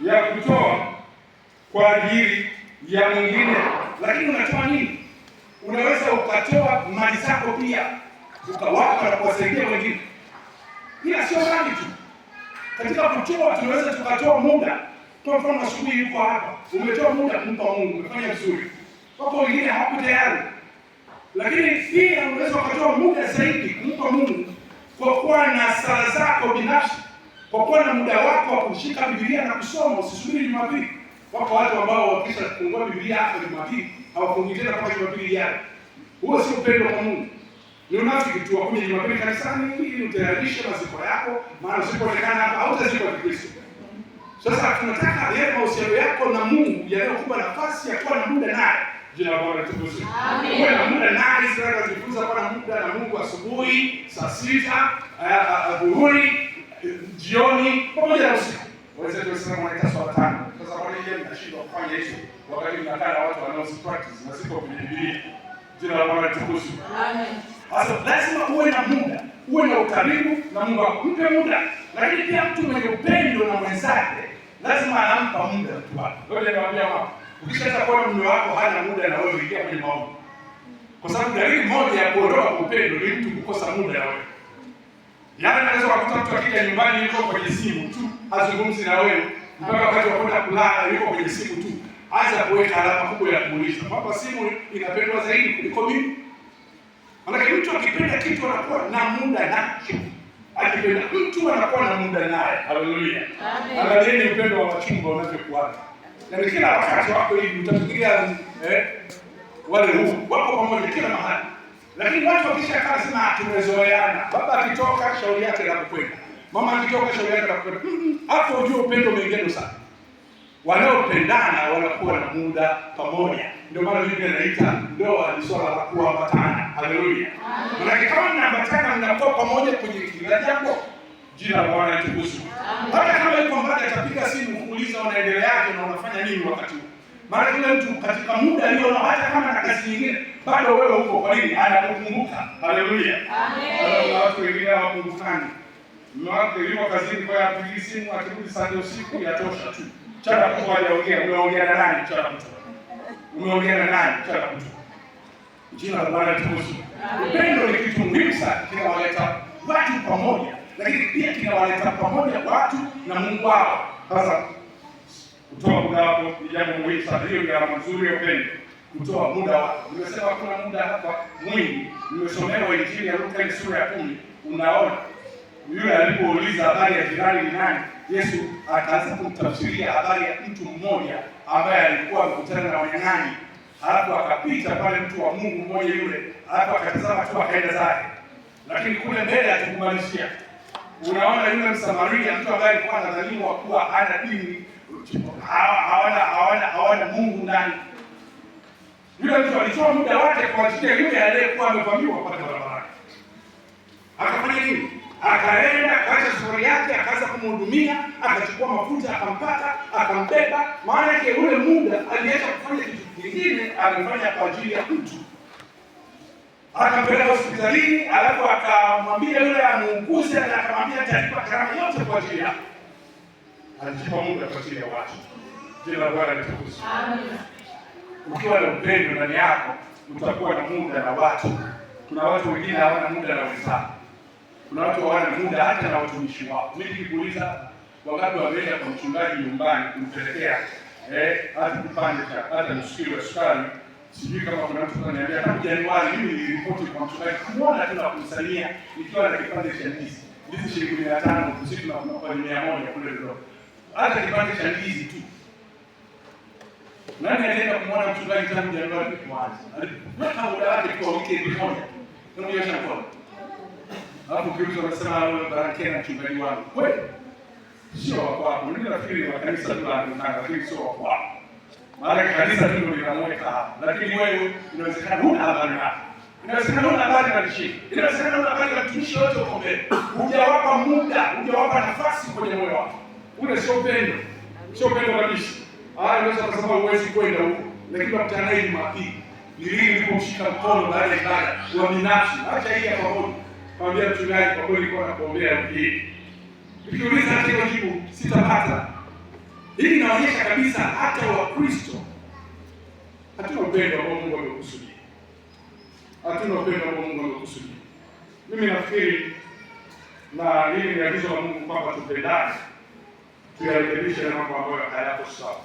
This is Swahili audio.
ya kutoa kwa ajili ya mwingine. Lakini unatoa nini? Unaweza ukatoa mali zako pia ukawapa na kuwasaidia wengine. Ila sio mali tu. Katika kutoa tunaweza tukatoa muda. Kwa mfano asubuhi yuko hapa, umetoa muda kumpa Mungu, umefanya vizuri. Wako wengine hawako tayari. Lakini pia unaweza ukatoa muda zaidi kumpa Mungu kwa kuwa na sala zako binafsi, kwa kuwa na muda wako wa kushika Biblia na kusoma. Usisubiri Jumapili. Wako watu ambao wakisha kufungua Biblia hapo Jumapili hawafungi tena mpaka Jumapili ijayo. Huo si upendo kwa Mungu. Ni unafiki tu wa kuja Jumapili kanisani ili utayarishe maziko yako, maana usipoonekana hapa hautazikwa Kikristo. Sasa tunataka yale mahusiano yako na Mungu yanayokupa nafasi ya kuwa na muda naye. Jina la Bwana litukuzwe. Amen. Uwe na muda naye, sasa tunajifunza kuwa na muda na Mungu asubuhi, saa 6, adhuhuri, jioni pamoja na usiku. Waweza kusema mwana swala 5. Sasa kwa nini mnashindwa kufanya hizo wakati mnakaa na watu wanaopractice na siko kwenye Biblia? Jina la Bwana litukuzwe. Amen. Sasa lazima uwe na muda, uwe na ukaribu na Mungu wako. Mpe muda. Lakini pia mtu mwenye upendo na mwenzake lazima anampa muda mtu wake. Ngoja niwaambie hapo. Ukishaanza kuona mume wako hana muda na wewe ingia kwenye maombi. Kwa sababu dalili moja ya kuondoka kwa upendo ni mtu kukosa muda na wewe. Yaani unaweza kukuta mtu akija nyumbani yuko kwenye simu tu, hazungumzi na wewe. Mpaka wakati wa kwenda kulala yuko kwenye simu tu. Anza kuweka alama kubwa ya kuuliza. Kwamba simu inapendwa zaidi kuliko mimi. Maana mtu akipenda kitu anakuwa na muda nacho. Akipenda mtu anakuwa na muda naye. Haleluya. Amen. Angalieni upendo wa wachumba unavyokuwa. Na kila wakati wako hivi utafikiria wale wako pamoja kila mahali. Lakini watu wakishakaa sana tumezoeana. Baba akitoka shauri yake la kwenda. Mama akitoka shauri yake la kwenda. Hapo unajua upendo umeingia sana. Wanaopendana wanakuwa na muda pamoja. Ndio maana Biblia inaita ndoa ni swala la kuambatana. Haleluya. Maana kama mnaambatana mnakuwa pamoja kwenye kila jambo. Jina la Bwana litukuzwe. Hata kama yuko mbali atapiga simu kuuliza unaendeleaje na unafanya nini wakati huo. Maana kila mtu katika muda alionao hata kama na kazi nyingine bado wewe uko kwa nini? Anakukumbuka. Haleluya. Amen. Watu wengine hawakumbukani. Mume wake yuko kazini kwa apigi simu akirudi saa 4 usiku yatosha tu. Chana mtu hajaongea, umeongea na nani? Chana mtu. Umeongea na nani? Chana mtu. Jina la Bwana litukuzwe. Upendo ni kitu muhimu sana, kinawaleta watu pamoja. Lakini pia kinawaleta pamoja watu na Mungu wao. Sasa kutoa muda wako ni jambo muhimu sana. Hiyo ni alama nzuri ya upendo. Kutoa muda wako. Nimesema kuna muda hapa mwingi. Nimesomewa Injili ya Luka sura ya 10. Unaona yule alipouliza habari ya jirani ni nani, Yesu akaanza kumtafsiria habari ya mtu mmoja ambaye alikuwa amekutana na wanyang'anyi. Halafu akapita pale mtu wa Mungu mmoja yule, halafu akatazama tu akaenda zake. Lakini kule mbele atakumalizia. Unaona yule Msamaria, mtu ambaye alikuwa anadhaniwa kuwa hana dini, hawana Mungu ndani. Yule mtu alitoa muda wake kwa ajili ya yule aliyekuwa amevamiwa pale barabarani. Akafanya nini? Akaenda kaacha safari yake, akaanza kumhudumia, akachukua mafuta, akampata, akambeba. Maana yake ule muda aliacha kufanya kitu kingine, amefanya kwa ajili ya mtu. Akampeleka hospitalini, alafu akamwambia yule amuuguze na akamwambia atalipa gharama yote kwa ajili yake. Alijipa muda kwa ajili ya watu. Jina la Bwana litukuzwe. Amen. Ukiwa na upendo ndani yako, utakuwa na muda na watu. Kuna watu wengine hawana muda na wenzao. Kuna watu hawana muda hata na watumishi wao. Mimi nikikuuliza wakati wameenda kwa mchungaji nyumbani kumpelekea hata kipande cha hata nusu kilo ya sukari, sijui kama kuna mtu ananiambia kama Januari mimi niliripoti kwa mchungaji kumwona tu na kumsalimia nikiwa na kipande cha ndizi. Ndizi shilingi 500 usiku na kwa 100 kule ndio. Hata kipande cha ndizi tu. Nani anaenda kumwona mchungaji tangu Januari kwanza? Alipata muda wake kwa weekend moja. Ndio yeye anakuwa. Hapo Kristo anasema wewe baraka na mchungaji wangu. Kweli? Sio wako. Mimi nafikiri wa kanisa tu la Mungu, lakini sio wako. Maana kanisa ndio linamweka hapa. Lakini wewe inawezekana huna habari naye. Inawezekana huna habari na lishi. Inawezekana huna habari na mtumishi wote uko mbele. Hujawapa muda, hujawapa nafasi kwenye moyo wako. Ule sio upendo. Sio upendo kabisa. Unaweza kusema huwezi kwenda huko. Lakini unakutana naye Jumapili. Ni lini ulipomshika mkono baada ya ibada wa binafsi? Acha hii ya pamoja. Mwambie mchungaji kwa kweli nilikuwa nakuombea wiki hii. Nikiuliza hata hiyo jibu sitapata. Hili inaonyesha kabisa hata Wakristo hatuna upendo ambao Mungu amekusudia. Hatuna upendo ambao Mungu amekusudia. Mimi nafikiri na hili ni agizo la Mungu kwamba tupendane, tuyarekebishe na mambo ambayo hayako sawa.